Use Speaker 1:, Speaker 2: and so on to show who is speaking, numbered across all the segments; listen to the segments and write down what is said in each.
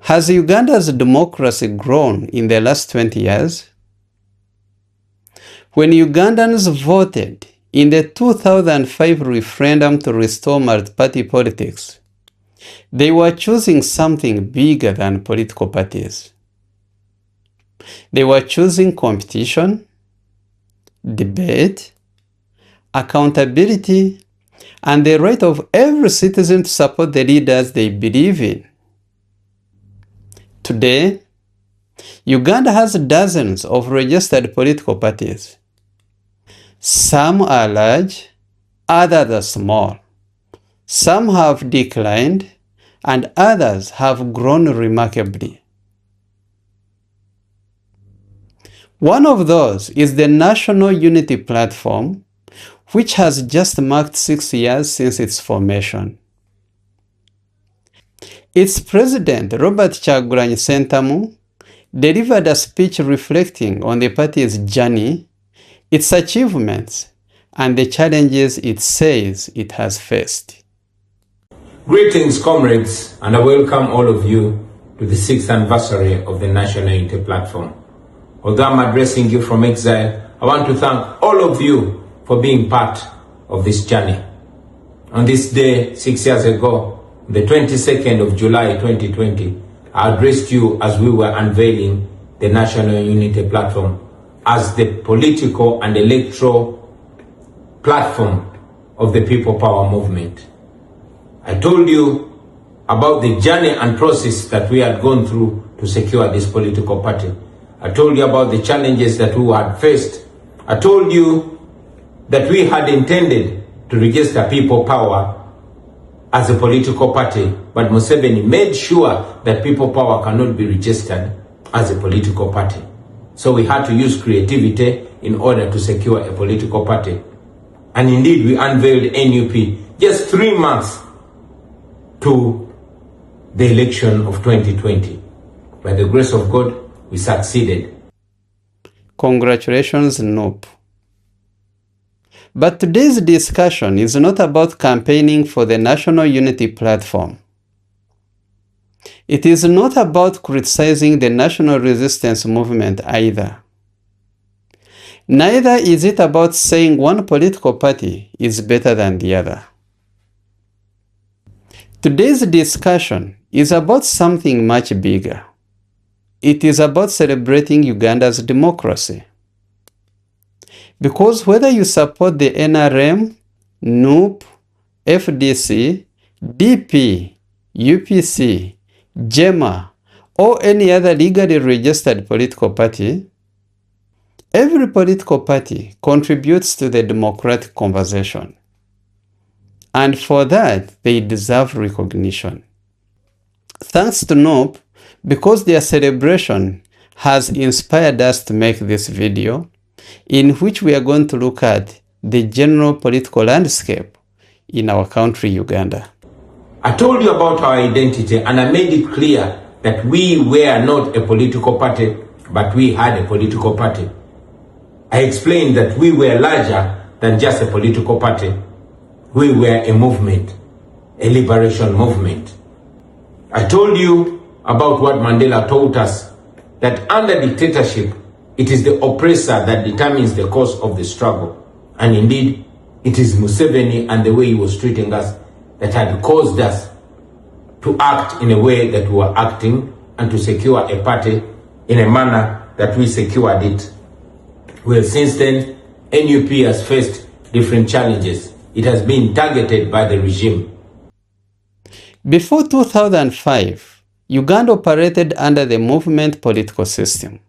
Speaker 1: Has Uganda's democracy grown in the last 20 years? When Ugandans voted in the 2005 referendum to restore multiparty politics, they were choosing something bigger than political parties. They were choosing competition, debate, accountability, and the right of every citizen to support the leaders they believe in. Today, Uganda has dozens of registered political parties. Some are large, others are small. Some have declined, and others have grown remarkably. One of those is the National Unity Platform, which has just marked 6 years since its formation. Its president, Robert Kyagulanyi Ssentamu, delivered a speech reflecting on the party's journey, its achievements, and the challenges it says it has faced.
Speaker 2: Greetings, comrades, and I welcome all of you to the 6th anniversary of the National Unity Platform. Although I'm addressing you from exile, I want to thank all of you for being part of this journey. On this day, 6 years ago, the 22nd of July 2020, I addressed you as we were unveiling the National Unity Platform as the political and electoral platform of the People Power movement. I told you about the journey and process that we had gone through to secure this political party. I told you about the challenges that we had faced. I told you that we had intended to register People Power as a political party, but Museveni made sure that People Power cannot be registered as a political party. So we had to use creativity in order to secure a political party. And indeed, we unveiled NUP just 3 months to the election of 2020. By the grace of God, we succeeded.
Speaker 1: Congratulations, NUP. But today's discussion is not about campaigning for the National Unity Platform. It is not about criticizing the national resistance movement either. Neither is it about saying one political party is better than the other. Today's discussion is about something much bigger. It is about celebrating Uganda's democracy. Because whether you support the NRM, NUP, FDC, DP, UPC, JEEMA, or any other legally registered political party, every political party contributes to the democratic conversation. And for that, they deserve recognition. Thanks to NUP, because their celebration has inspired us to make this video, in which we are going to look at the general political landscape in our country, Uganda.
Speaker 2: I told you about our identity and I made it clear that we were not a political party, but we had a political party. I explained that we were larger than just a political party. We were a movement, a liberation movement. I told you about what Mandela taught us, that under dictatorship, it is the oppressor that determines the course of the struggle. And indeed, it is Museveni and the way he was treating us that had caused us to act in a way that we were acting and to secure a party in a manner that we secured it. Well, since then, NUP has faced different challenges. It has been targeted by the regime.
Speaker 1: Before 2005, Uganda operated under the movement political system.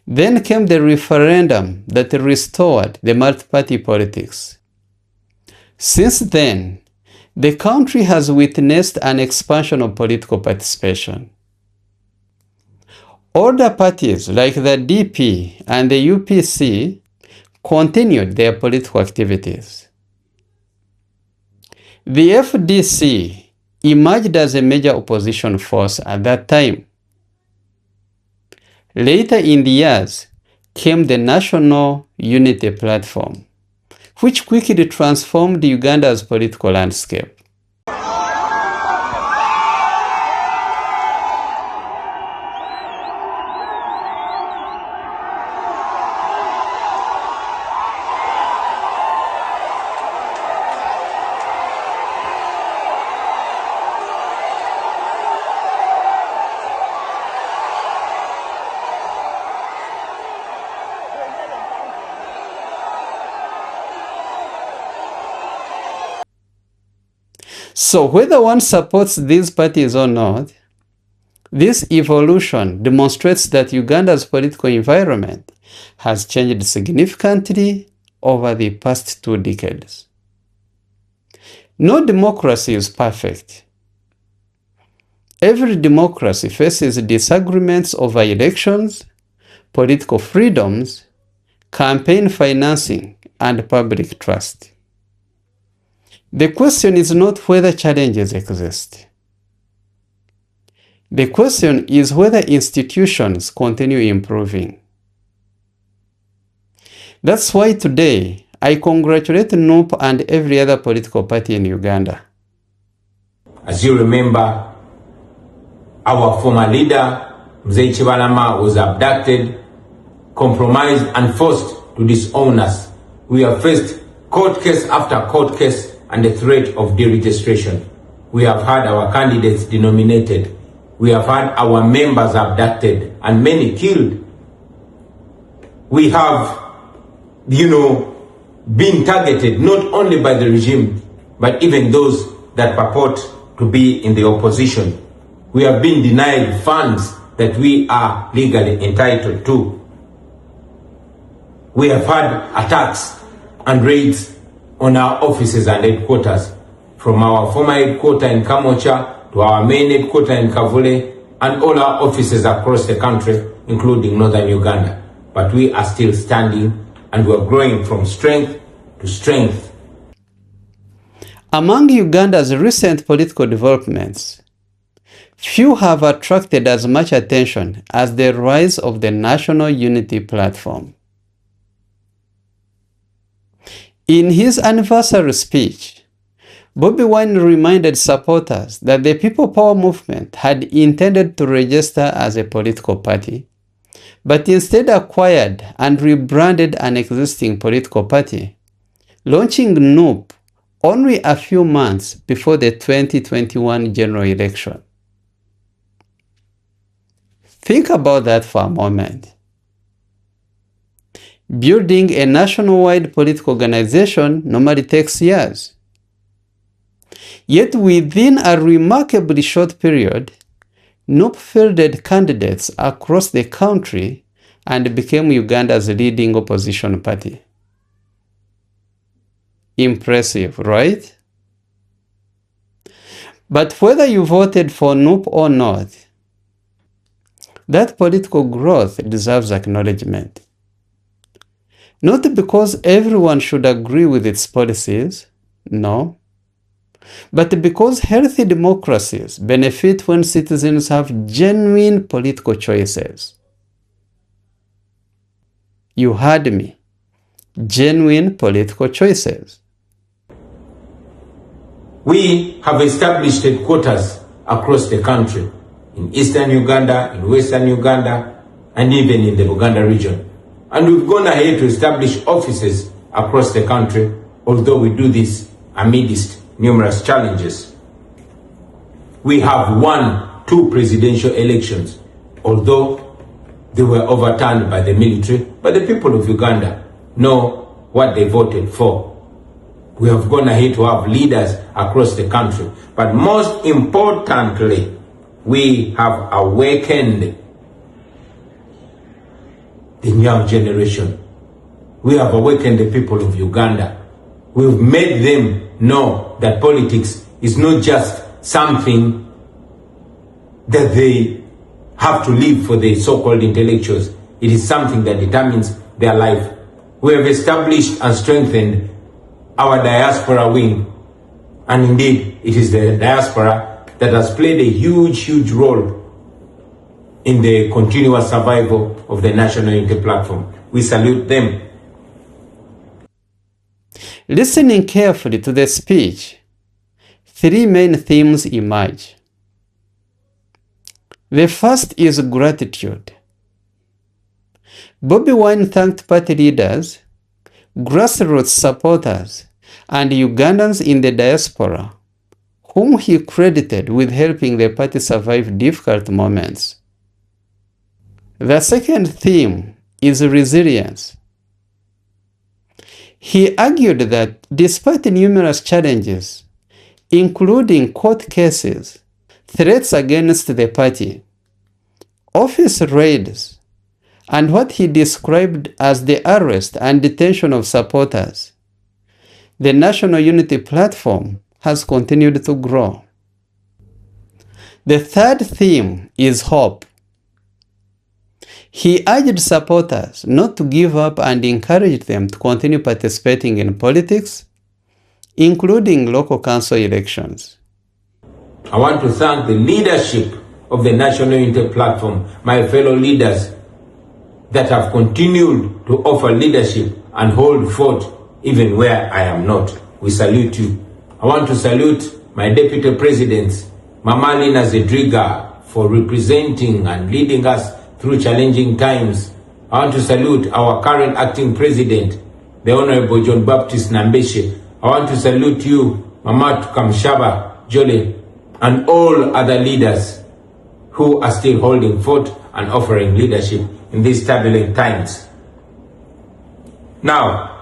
Speaker 1: Then came the referendum that restored the multi-party politics. Since then, the country has witnessed an expansion of political participation. Older parties like the DP and the UPC continued their political activities. The FDC emerged as a major opposition force at that time. Later in the years came the National Unity Platform, which quickly transformed Uganda's political landscape. So whether one supports these parties or not, this evolution demonstrates that Uganda's political environment has changed significantly over the past 2 decades. No democracy is perfect. Every democracy faces disagreements over elections, political freedoms, campaign financing, and public trust. The question is not whether challenges exist. The question is whether institutions continue improving. That's why today I congratulate NUP and every other political party in Uganda.
Speaker 2: As you remember, our former leader, Mzee Chibalama, was abducted, compromised, and forced to disown us. We have faced court case after court case and the threat of deregistration. We have had our candidates denominated. We have had our members abducted and many killed. We have, been targeted not only by the regime, but even those that purport to be in the opposition. We have been denied funds that we are legally entitled to. We have had attacks and raids on our offices and headquarters, from our former headquarters in Kamocha to our main headquarters in Kavule, and all our offices across the country, including northern Uganda. But we are still standing, and we are growing from strength to strength.
Speaker 1: Among Uganda's recent political developments, few have attracted as much attention as the rise of the National Unity Platform. In his anniversary speech, Bobi Wine reminded supporters that the People Power movement had intended to register as a political party, but instead acquired and rebranded an existing political party, launching NUP only a few months before the 2021 general election. Think about that for a moment. Building a nationwide political organization normally takes years. Yet within a remarkably short period, NUP fielded candidates across the country and became Uganda's leading opposition party. Impressive, right? But whether you voted for NUP or not, that political growth deserves acknowledgement. Not because everyone should agree with its policies, no, but because healthy democracies benefit when citizens have genuine political choices. You heard me. Genuine political choices.
Speaker 2: We have established headquarters across the country, in eastern Uganda, in western Uganda, and even in the Uganda region. And we've gone ahead to establish offices across the country, although we do this amidst numerous challenges. We have won 2 presidential elections, although they were overturned by the military, but the people of Uganda know what they voted for. We have gone ahead to have leaders across the country, but most importantly, we have awakened the young generation. We have awakened the people of Uganda. We've made them know that politics is not just something that they have to live for the so-called intellectuals. It is something that determines their life. We have established and strengthened our diaspora wing. And indeed, it is the diaspora that has played a huge role in the continuous survival of the National Unity Platform. We salute them.
Speaker 1: Listening carefully to the speech, 3 main themes emerge. The first is gratitude. Bobi Wine thanked party leaders, grassroots supporters, and Ugandans in the diaspora, whom he credited with helping the party survive difficult moments. The second theme is resilience. He argued that despite numerous challenges, including court cases, threats against the party, office raids, and what he described as the arrest and detention of supporters, the National Unity Platform has continued to grow. The third theme is hope. He urged supporters not to give up and encouraged them to continue participating in politics, including local council elections.
Speaker 2: I want to thank the leadership of the National Unity Platform, my fellow leaders that have continued to offer leadership and hold fort even where I am not. We salute you. I want to salute my Deputy Presidents, Mamalina Zedriga, for representing and leading us through challenging times. I want to salute our current acting president, the Honorable John Baptist Nambeshe. I want to salute you, Mamat Kamshaba Jole, and all other leaders who are still holding fort and offering leadership in these turbulent times. Now,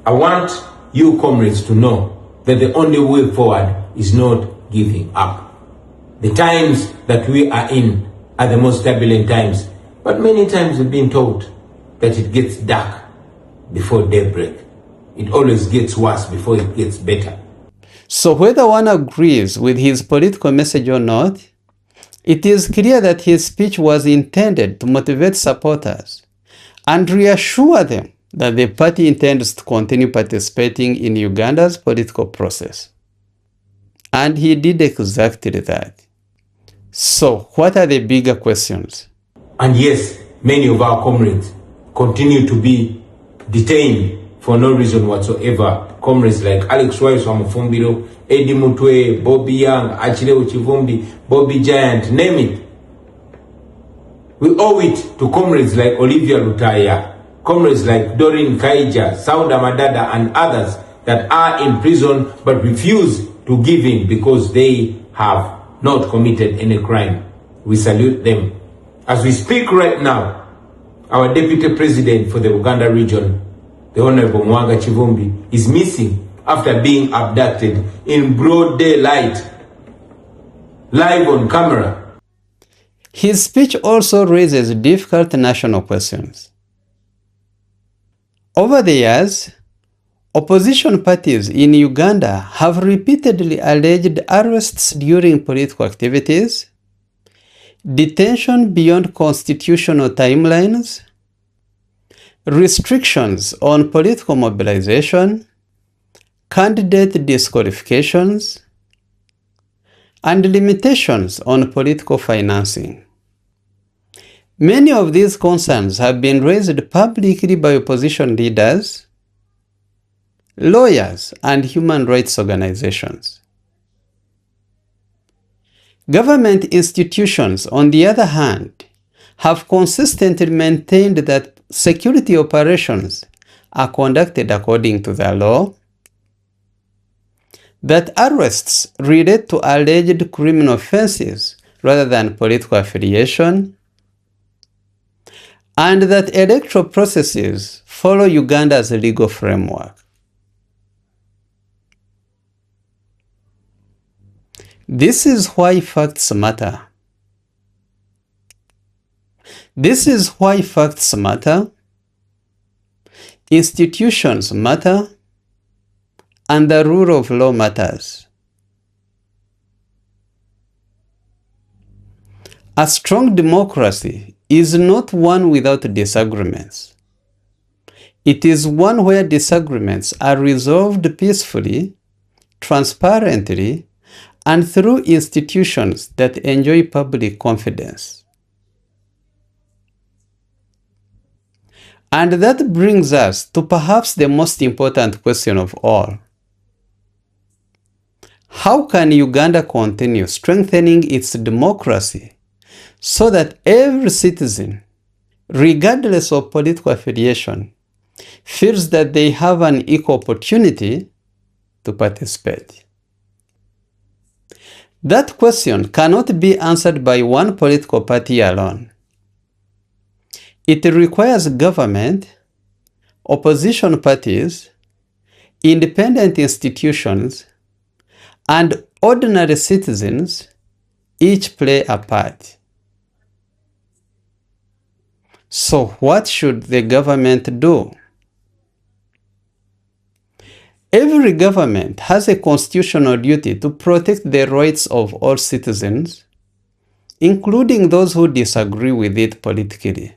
Speaker 2: I want you comrades to know that the only way forward is not giving up. The times that we are in are the most turbulent times, but many times we've been told that it gets dark before daybreak. It always gets worse before it gets better.
Speaker 1: So whether one agrees with his political message or not, it is clear that his speech was intended to motivate supporters and reassure them that the party intends to continue participating in Uganda's political process. And he did exactly that. So, what are the bigger questions?
Speaker 2: And yes, many of our comrades continue to be detained for no reason whatsoever. Comrades like Alex Wise Wamufumbiro, Eddie Mutwe, Bobby Young, Achille Uchivumbi, Bobby Giant, name it. We owe it to comrades like Olivia Lutaya, comrades like Doreen Kaija, Sauda Madada, and others that are in prison but refuse to give in because they have not committed any crime. We salute them. As we speak right now, our Deputy President for the Uganda region, the Honorable Mwanga Chivumbi, is missing after being abducted in broad daylight, live on camera.
Speaker 1: His speech also raises difficult national questions. Over the years, opposition parties in Uganda have repeatedly alleged arrests during political activities, detention beyond constitutional timelines, restrictions on political mobilization, candidate disqualifications, and limitations on political financing. Many of these concerns have been raised publicly by opposition leaders, lawyers, and human rights organizations. Government institutions, on the other hand, have consistently maintained that security operations are conducted according to the law, that arrests relate to alleged criminal offenses rather than political affiliation, and that electoral processes follow Uganda's legal framework. This is why facts matter. This is why facts matter, institutions matter, and the rule of law matters. A strong democracy is not one without disagreements. It is one where disagreements are resolved peacefully, transparently, and through institutions that enjoy public confidence. And that brings us to perhaps the most important question of all. How can Uganda continue strengthening its democracy so that every citizen, regardless of political affiliation, feels that they have an equal opportunity to participate? That question cannot be answered by one political party alone. It requires government, opposition parties, independent institutions, and ordinary citizens each play a part. So what should the government do? Every government has a constitutional duty to protect the rights of all citizens, including those who disagree with it politically.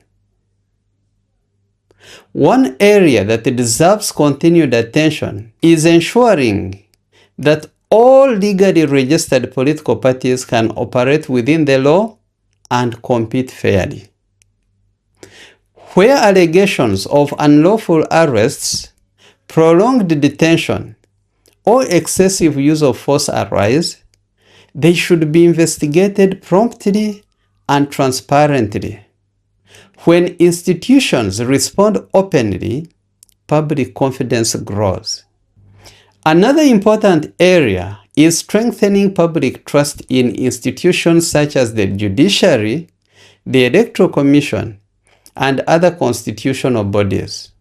Speaker 1: One area that deserves continued attention is ensuring that all legally registered political parties can operate within the law and compete fairly. Where allegations of unlawful arrests, prolonged detention, or excessive use of force arise, they should be investigated promptly and transparently. When institutions respond openly, public confidence grows. Another important area is strengthening public trust in institutions such as the judiciary, the Electoral Commission, and other constitutional bodies.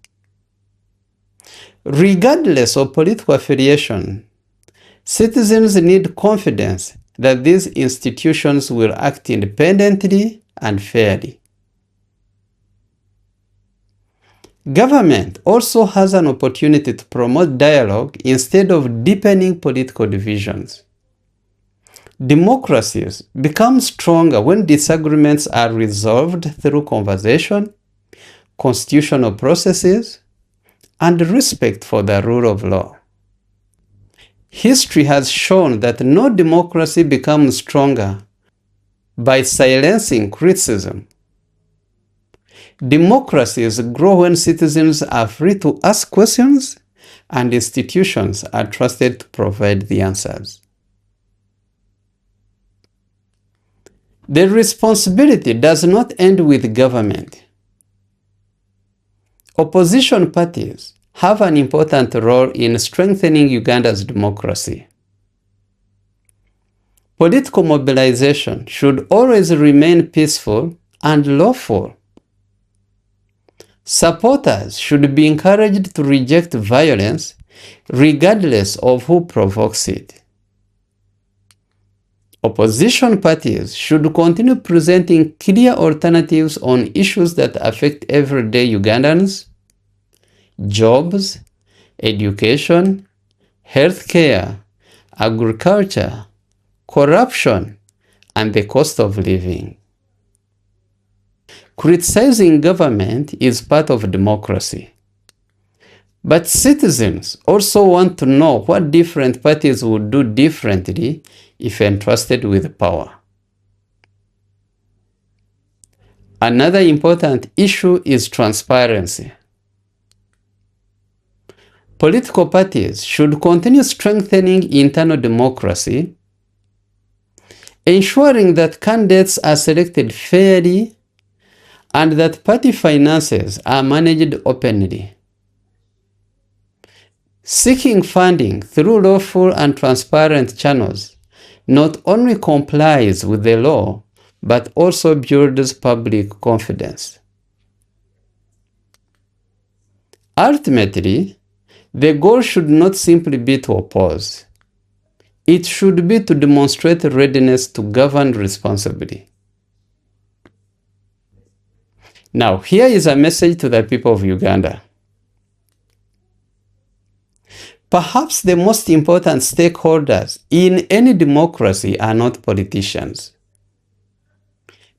Speaker 1: Regardless of political affiliation, citizens need confidence that these institutions will act independently and fairly. Government also has an opportunity to promote dialogue instead of deepening political divisions. Democracies become stronger when disagreements are resolved through conversation, constitutional processes, and respect for the rule of law. History has shown that no democracy becomes stronger by silencing criticism. Democracies grow when citizens are free to ask questions and institutions are trusted to provide the answers. The responsibility does not end with government. Opposition parties have an important role in strengthening Uganda's democracy. Political mobilization should always remain peaceful and lawful. Supporters should be encouraged to reject violence regardless of who provokes it. Opposition parties should continue presenting clear alternatives on issues that affect everyday Ugandans: jobs, education, healthcare, agriculture, corruption, and the cost of living. Criticizing government is part of democracy. But citizens also want to know what different parties would do differently if entrusted with power. Another important issue is transparency. Political parties should continue strengthening internal democracy, ensuring that candidates are selected fairly and that party finances are managed openly. Seeking funding through lawful and transparent channels not only complies with the law, but also builds public confidence. Ultimately, the goal should not simply be to oppose. It should be to demonstrate readiness to govern responsibly. Now, here is a message to the people of Uganda. Perhaps the most important stakeholders in any democracy are not politicians.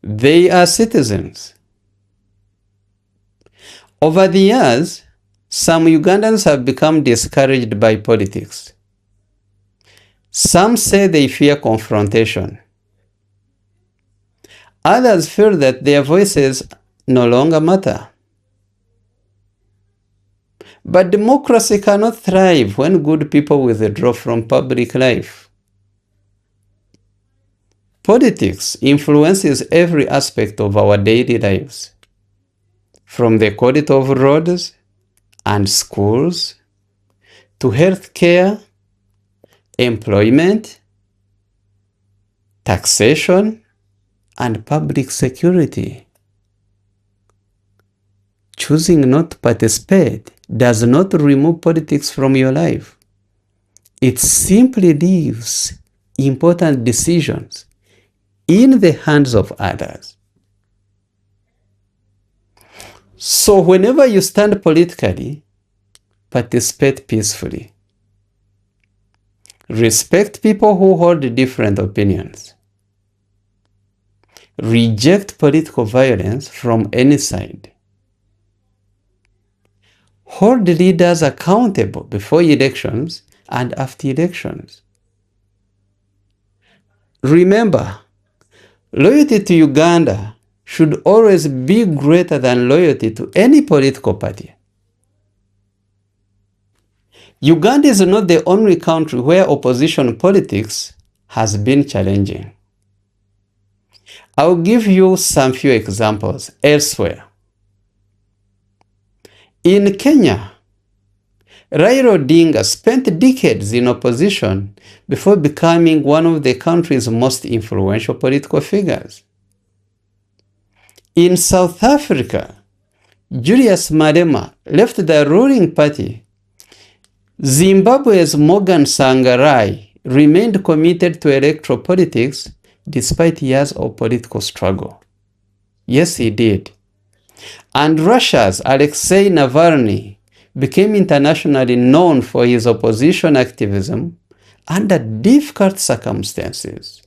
Speaker 1: They are citizens. Over the years, some Ugandans have become discouraged by politics. Some say they fear confrontation. Others feel that their voices no longer matter. But democracy cannot thrive when good people withdraw from public life. Politics influences every aspect of our daily lives, from the quality of roads and schools to healthcare, employment, taxation, and public security. Choosing not to participate does not remove politics from your life. It simply leaves important decisions in the hands of others. So whenever you stand politically, participate peacefully. Respect people who hold different opinions. Reject political violence from any side. Hold leaders accountable before elections and after elections. Remember, loyalty to Uganda should always be greater than loyalty to any political party. Uganda is not the only country where opposition politics has been challenging. I'll give you some few examples elsewhere. In Kenya, Raila Odinga spent decades in opposition before becoming one of the country's most influential political figures. In South Africa, Julius Malema left the ruling party. Zimbabwe's Morgan Tsvangirai remained committed to electoral politics despite years of political struggle. Yes, he did. And Russia's Alexei Navalny became internationally known for his opposition activism under difficult circumstances.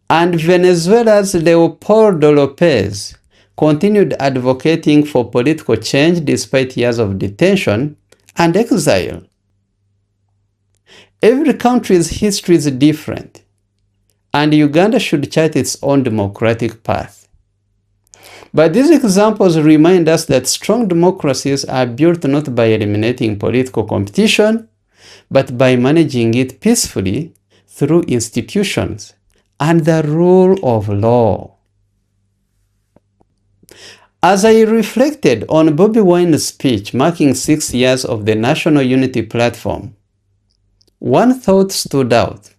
Speaker 1: And Venezuela's Leopoldo Lopez continued advocating for political change despite years of detention and exile. Every country's history is different, and Uganda should chart its own democratic path. But these examples remind us that strong democracies are built not by eliminating political competition, but by managing it peacefully through institutions and the rule of law. As I reflected on Bobi Wine's speech marking 6 years of the National Unity Platform, one thought stood out.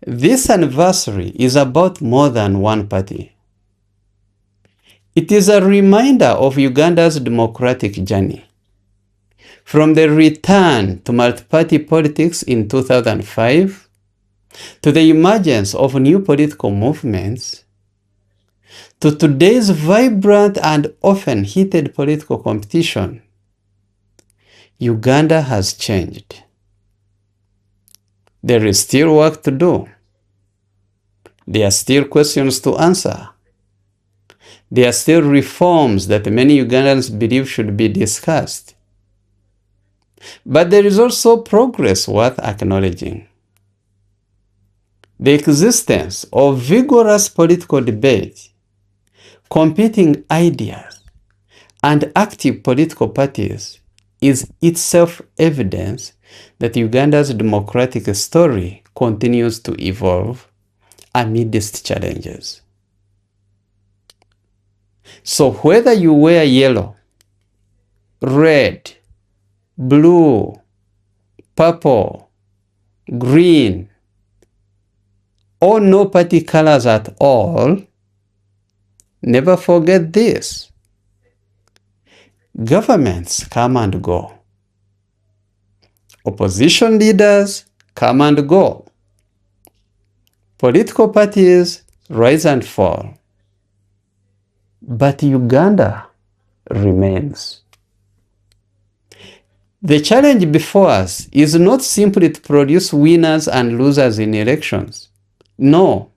Speaker 1: This anniversary is about more than one party. It is a reminder of Uganda's democratic journey. From the return to multi-party politics in 2005, to the emergence of new political movements, to today's vibrant and often heated political competition, Uganda has changed. There is still work to do. There are still questions to answer. There are still reforms that many Ugandans believe should be discussed. But there is also progress worth acknowledging. The existence of vigorous political debate, competing ideas, and active political parties is itself evidence that Uganda's democratic story continues to evolve amidst challenges. So whether you wear yellow, red, blue, purple, green, or no party colors at all, never forget this. Governments come and go. Opposition leaders come and go. Political parties rise and fall. But Uganda remains. The challenge before us is not simply to produce winners and losers in elections. No.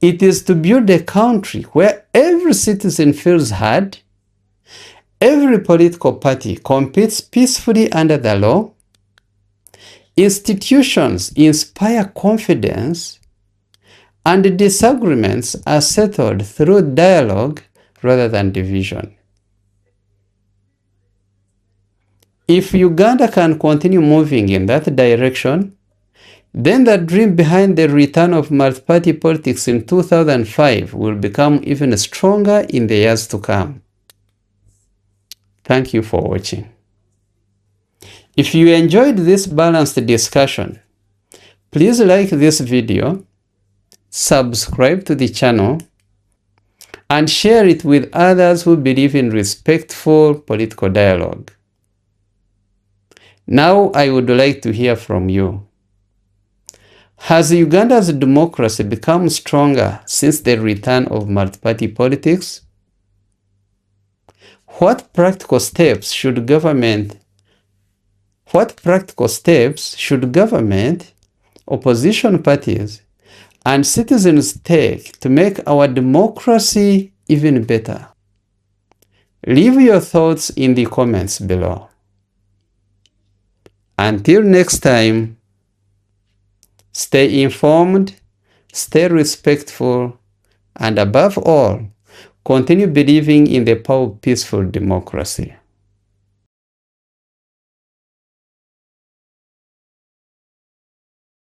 Speaker 1: It is to build a country where every citizen feels heard, every political party competes peacefully under the law, institutions inspire confidence, and disagreements are settled through dialogue rather than division. If Uganda can continue moving in that direction, then the dream behind the return of multi-party politics in 2005 will become even stronger in the years to come. Thank you for watching. If you enjoyed this balanced discussion, please like this video, subscribe to the channel, and share it with others who believe in respectful political dialogue. Now I would like to hear from you. Has Uganda's democracy become stronger since the return of multi-party politics? What practical steps should government, opposition parties, and citizens take to make our democracy even better? Leave your thoughts in the comments below. Until next time, stay informed, stay respectful, and above all, continue believing in the power of peaceful democracy.